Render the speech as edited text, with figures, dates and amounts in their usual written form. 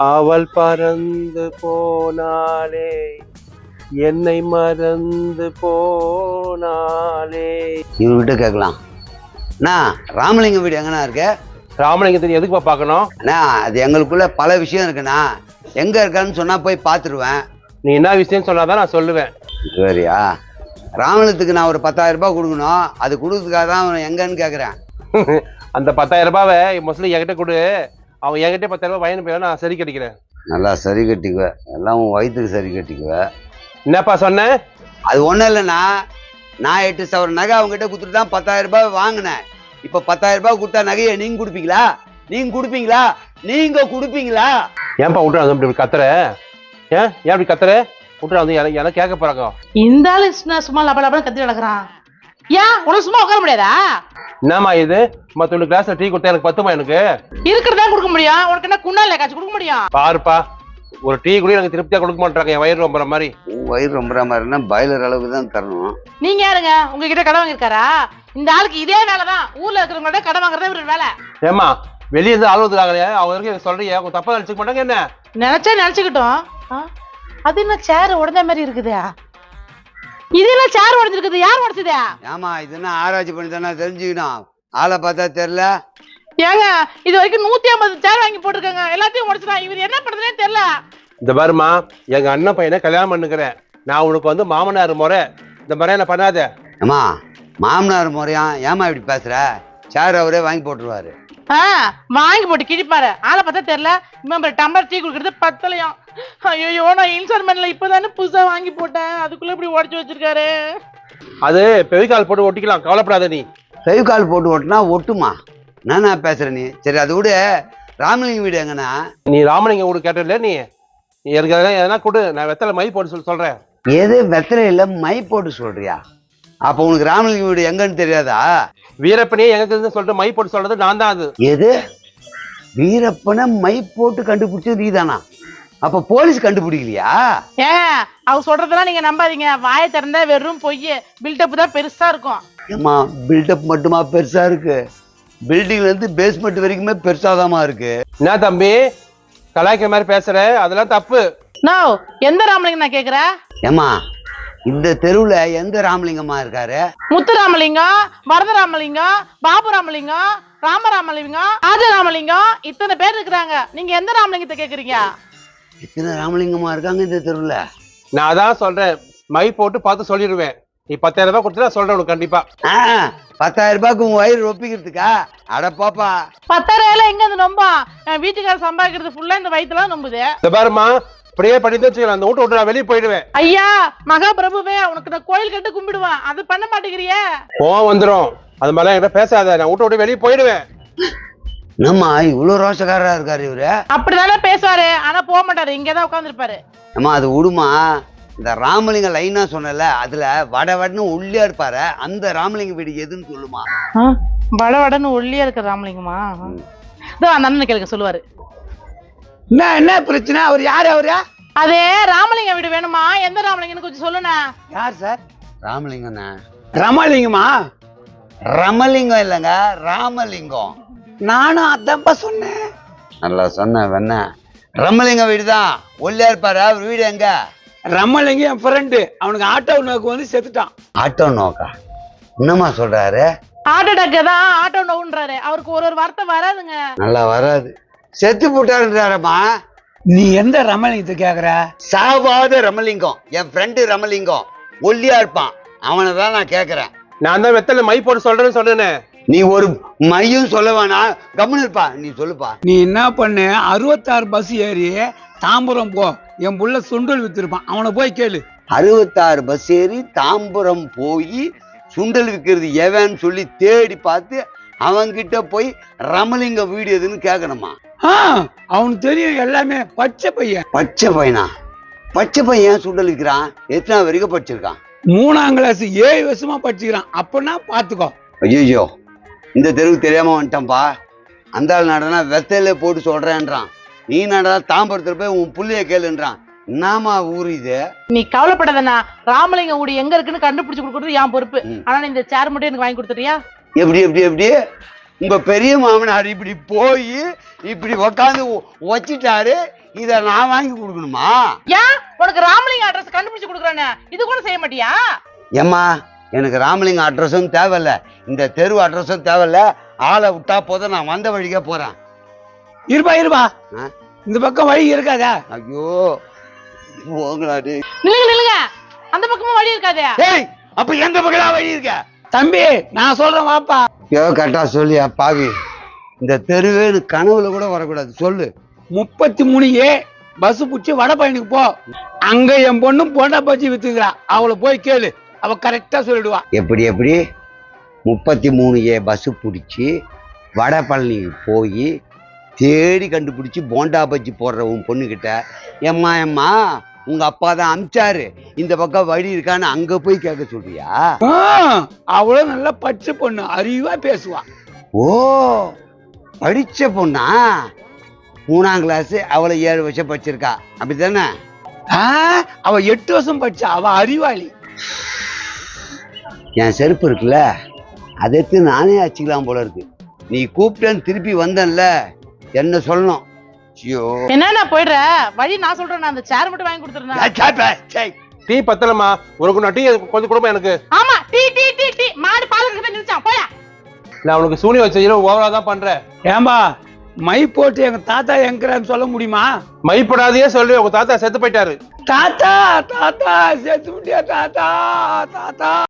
அவள் பறந்து போனாலே என்னை மறந்து போனாலே. இவர்கிட்ட கேட்கலாம். அண்ணா ராமலிங்கம் வீடு எங்கண்ணா இருக்கு? ராமலிங்கத்தை எதுக்குப்பா பார்க்கணும்? அண்ணா அது எங்களுக்குள்ள பல விஷயம் இருக்குண்ணா. எங்க இருக்கான்னு சொன்னா போய் பார்த்துருவேன். நீ என்ன விஷயம் சொன்னாதான் நான் சொல்லுவேன். சரியா? ராமலிங்கத்துக்கு நான் ஒரு 10,000 ரூபாய் கொடுக்கணும். அது கொடுக்கறதுக்காக தான் எங்கன்னு கேட்குறேன். அந்த 10,000 ரூபாவை மோஸ்ட்லி என்கிட்ட கொடு. அவன் என்கிட்ட 10,000 ரூபாய் வாங்கி போய் நான் சரி கட்டிக்கிறேன். நல்லா சரி கட்டிக்குவேன். எல்லாம் உன் வயிற்றுக்கு சரி கட்டிக்குவேன். என்னப்பா சொன்ன? அது ஒன்றும் இல்லைண்ணா. நான் 8 சவரன் நகை அவங்ககிட்ட கொடுத்துட்டு தான் 10,000 ரூபாய் வாங்கினேன். இப்போ 10,000 ரூபாய் கொடுத்தா நகையை நீங்க கொடுப்பீங்களா? நீங்க கொடுப்பீங்களா? ஏன்பா விட்டுற இப்படி கத்துற? ஏன் இப்படி கத்துற? விட்டுற வந்து எனக்கு கேட்க போறாங்க. இந்த ஆளு சும்மா லபலபா கத்தி நடக்கிறான். ஏன் உனக்கு சும்மா உட்கார முடியாதா? என்னம்மா இது? மத்த கிளாஸ்ல டீ கொடுத்தா எனக்கு பத்துமா? எனக்கு இருக்கிறதா கொடுக்க முடியும். உனக்கு என்ன குண்டால காய்ச்சி கொடுக்க முடியும்? பாருப்பா, ஒரு டீ கூட எனக்கு திருப்தியா கொடுக்க மாட்டாங்க. என் வயிறு ரொம்பற மாதிரி. வயிறு ரொம்பற மாதிரினா பாய்லர் அளவுக்கு தான் தரணும். நீங்க யாருங்க? உங்ககிட்ட கடை வாங்கிருக்காரா? இந்த ஆளுக்கு இதே வேலைதான். ஊர்ல இருக்கிறவங்களோட கடை வாங்குறதே ஒரு வேலை. ஏமா வெளியே இருந்து ஆளுவதுக்காக அவங்க வரைக்கும் சொல்றீங்க. அவங்க தப்பா நினைச்சுக்க மாட்டாங்க. என்ன நினைச்சுக்கிட்டோம். அது என்ன சேர் உடஞ்ச மாதிரி இருக்குதா? இது என்ன சேர் உடஞ்சிருக்குது? யார் உடச்சதா? ஏமா இதுன்னா ஆராய்ச்சி பண்ணி தானே தெரிஞ்சுக்கணும். ஆளை பார்த்தா தெரியல. ஏங்க இது வரைக்கும் 150 சேர் வாங்கி போட்டிருக்காங்க. எல்லாத்தையும் உடச்சுதான். இவர் என்ன பண்றதுனே தெரியல. இந்த பாருமா, எங்க அண்ணன் பையனை கல்யாணம் பண்ணுக்கிறேன். நான் உனக்கு வந்து மாமனார் முறை. இந்த மாதிரி என்ன பண்ணாத. ஏமா மாமனார் முறையா? ஏமா இப்படி பேசுற? சேர் அவரே வாங்கி போட்டுருவாரு. வாங்கி போட்டு கிழிப்பாரு. ஆளை பார்த்தா தெரியல. இன்னும் டம்ளர் டீ குடுக்கறது பத்தலையும். ஐயோ, நான் இன்ஸ்டால்மெண்ட்ல இப்பதானே புதுசா வாங்கி போட்டேன். அதுக்குள்ள இப்படி உடச்சு வச்சிருக்காரு. அது பெவிகால் போட்டு ஒட்டிக்கலாம், கவலைப்படாத. நீ பெவிகால் போட்டு ஒட்டினா ஒட்டுமா? நானா பேசுற நீ? சரி அது விட. ராமலிங்க வீடு எங்கண்ணா? நீ ராமலிங்க வீடு கேட்டல. நீ எனக்கு எதனா கொடு, நான் வெத்தலை மை போட்டு சொல்றேன். எது வெத்தலையில மை போட்டு சொல்றியா? அப்ப உனக்கு ராமலிங்க வீடு எங்கன்னு தெரியாதா? வீரப்பனே எங்க சொல்லிட்டு மை போட்டு சொல்றது நான் தான். அது எது? வீரப்பனை மை போட்டு கண்டுபிடிச்சது நீதானா? அப்ப போலீஸ் கண்டுபிடிக்கலையா? ஏன் அவ சொல்றதெல்லாம் நீங்க நம்பாதீங்க. வாயை திறந்தா வெறும் பொய். பில்டப் தான் பெருசா இருக்கும். ஏமா பில்டப் மட்டுமா பெருசா இருக்கு? பில்டிங்ல இருந்து பேஸ்மெண்ட் வரைக்குமே பெருசாதாமா இருக்கு. என்ன தம்பி கலாய்க்கிற மாதிரி பேசுற? அதெல்லாம் தப்பு. எந்த ராமலிங்கம் நான் கேக்குறேன்? ஏமா இந்த தெருவுல எந்த ராமலிங்கமா இருக்காரு? முத்து ராமலிங்கம், வரத ராமலிங்கம், பாபு ராமலிங்கம், ராமலிங்கம், ஆஜ ராமலிங்கம், இத்தனை பேர் இருக்கிறாங்க. நீங்க எந்த ராமலிங்கத்தை கேக்குறீங்க? இத்தனை ராமலிங்கமா இருக்காங்க இந்த தெருவுல. நான் அதான் சொல்றேன், மை போட்டு பார்த்து சொல்லிடுவேன். நீ 10,000 ரூபாய் கொடுத்தா சொல்றேன் உனக்கு கண்டிப்பா. 10,000 ரூபாய்க்கு உங்க வயிறு ஒப்பிக்கிறதுக்கா? அட பாப்பா, 10,000 எங்க இருந்து நொம்பா? என் வீட்டுக்கார சம்பாதிக்கிறது ஃபுல்லா இந்த வயிற்றுலாம் நொம்புது. இந்த பாருமா, இப்படியே பண்ணி வச்சுக்கலாம். அந்த வீட்டை விட்டு நான் வெளியே போயிடுவேன். ஐயா மகாபிரபுவே, உனக்கு நான் கோயில் கட்டு கும்பிடுவேன். அது பண்ண மாட்டேங்கிறியே. கோவம் வந்துடும். அது மாதிரிலாம் என்கிட்ட பேசாத. நான் வீட்டை விட்டு வெளியே போயிடுவேன். என்னம்மா இவ்வளவு ரோஷக்காரரா இருக்காரு இவரு? அப்படிதானே பேசுவாரு, ஆனா போக மாட்டாரு. இங்கதான் உட்கார்ந்து இருப்பாரு. அம்மா அது விடுமா. இந்த ராமலிங்க லைனா சொன்னல, அதுல வடவடன்னு ஒல்லியா இருப்பாரு. அந்த ராமலிங்க வீடு எதுன்னு சொல்லுமா? வடவடன்னு ஒல்லியா இருக்கிற ராமலிங்கமா? இதோ அந்த அண்ணன் கேளுங்க, சொல்லுவாரு. என்ன பிரச்சனை? அவர் யாரு? அவரா? அதே ராமலிங்க வீடு வேணுமா? எந்த ராமலிங்கன்னு கொஞ்சம் சொல்லுண்ணா. யார் சார்? ராமலிங்கண்ணா. ரமலிங்கமா? ரமலிங்கம் இல்லைங்க, ராமலிங்கம். நானும் அதான்ப்பா சொன்னேன். நல்லா சொன்ன வெண்ண. ரமலிங்க வீடு தான் ஒல்லியா இருப்பாரு. அவர் வீடு எங்க? ரமலிங்க என் ஃப்ரெண்டு. அவனுக்கு ஆட்டோ நோக்கு வந்து செத்துட்டான். ஆட்டோ நோக்கா? என்னமா சொல்றாரு? ஆட்டோ டாக்டர் தான் ஆட்டோ நோன்றாரு. அவருக்கு ஒரு வார்த்தை வராதுங்க. நல்லா வராது. செத்து போட்டாருன்றாரம்மா. நீ எந்த ரமலிங்கத்தை கேக்குற? சாவாத ரமலிங்கம். என் ஃப்ரெண்டு ரமலிங்கம் ஒல்லியா இருப்பான். அவனை தான் நான் கேக்குறேன். நான் தான் வெத்தலை மை போட்டு சொல்றேன்னு சொன்னேன். நீ ஒரு மையும் சொல்ல வேணாம், கம்முன்னு இருப்பா. நீ சொல்லுப்பா. நீ என்ன பண்ணு, 66 பஸ் ஏறி தாம்பரம் போ. என் புள்ள சுண்டல் வித்திருப்பான், அவனை போய் கேளு. 66 பஸ் ஏறி தாம்பரம் போய் சுண்டல் விற்கிறது எவன்னு சொல்லி தேடி பார்த்து அவன்கிட்ட போய் ரமலிங்க வீடு எதுன்னு கேட்கணுமா? அவனுக்கு தெரியும் எல்லாமே. பச்சை பையன். பச்சை பையனா? பச்சை பையன் சுண்டல் விற்கிறான். எத்தனை வரைக்கும் படிச்சிருக்கான்? 3ஆம் கிளாஸ் 7 வருஷமா படிச்சுக்கிறான். அப்பனா பாத்துக்கோ. ஐயோ, இந்த தெருவுக்கு தெரியாம வந்துட்டேன்ப்பா. அந்த ஆள் நடனா வெத்தையில போட்டு சொல்றேன்றான். நீ நடனா தாம்பரத்துல போய் உன் புள்ளைய கேளுன்றான். என்னமா ஊரு இது? நீ கவலைப்படாதண்ணா. ராமலிங்க வீடு எங்க இருக்குன்னு கண்டுபிடிச்சு கொடுக்கறது என் பொறுப்பு. ஆனா இந்த சேர் மட்டும் எனக்கு வாங்கி கொடுத்துறியா? எப்படி உங்க பெரிய மாமனார் இப்படி போய் இப்படி உக்காந்து வச்சிட்டாரு. இத நான் வாங்கி கொடுக்கணுமா? ஏன் உனக்கு ராமலிங்க அட்ரஸ் கண்டுபிடிச்சு கொடுக்குறானே இது கூட செய்ய மாட்டியா? ஏம்மா எனக்கு ராமலிங்கம் அட்ரஸும் தேவையில்ல, இந்த தெரு அட்ரஸும் தேவையில்ல. ஆளை விட்டா போதும், நான் வந்த வழிக்கே போறேன். இருப்பா இந்த பக்கம் வழி இருக்காதா? ஐயோ போங்களாடி. நில்லுங்க அந்த பக்கமும் வழி இருக்காதே. ஏய் அப்ப எந்த பக்கம் வழி இருக்க? தம்பி நான் சொல்றேன் வாப்பா. கரெக்டா சொல்லியா பாவி, இந்த தெருவே கனவுல கூட வரக்கூடாது. சொல்லு. 33A பஸ் புடிச்சு வடபழனிக்கு போ. அங்க என் பொண்ணும் போண்டா பஜ்ஜி வித்துக்கிறா, அவளை போய் கேளு, அவ கரெக்டா சொல்லிடுவா. எப்படி 33A பஸ் பிடிச்சி வடபழனிக்கு போய் தேடி கண்டுபிடிச்சி போண்டா பஜ்ஜி போடுற உன் பொண்ணுகிட்ட, எம்மா உங்க அப்பா தான் அமிச்சாரு, இந்த பக்கம் வழி இருக்கான்னு அங்க போய் கேட்க சொல்றியா? அவளும் நல்லா படிச்ச பொண்ணு, அறிவா பேசுவா. ஓ படிச்ச பொண்ணா? 3ஆம் கிளாஸ், அவளை 7 வருஷம் படிச்சிருக்கா அப்படித்தானே? அவ 8 வருஷம் படிச்சா, அவ அறிவாளி. என் செருப்பு இருக்குல்ல, அதை எடுத்து நானே அச்சுக்கலாம் போல இருக்கு. நீ கூப்பிட்டேன்னு திருப்பி வந்தேன்ல, என்ன சொல்லணும்? என்ன நான் போயிடுற வழி நான் சொல்றேன், நான் அந்த சேர் மட்டும் வாங்கி கொடுத்துறேன். டீ பத்தலமா, உனக்கு நான் டீ கொஞ்சம் கொடுப்பேன் எனக்கு. ஆமா டீ டீ டீ டீ மாடு பால் கிட்ட நிறுச்சான் போயா. நான் உனக்கு சூனி வச்ச ஓவரா தான் பண்றேன். ஏம்பா மை போட்டு எங்க தாத்தா எங்கிறான்னு சொல்ல முடியுமா? மைப்படாதையே சொல்லி உங்க தாத்தா செத்து போயிட்டாரு. தாத்தா தாத்தா செத்து முடியா தாத்தா தாத்தா.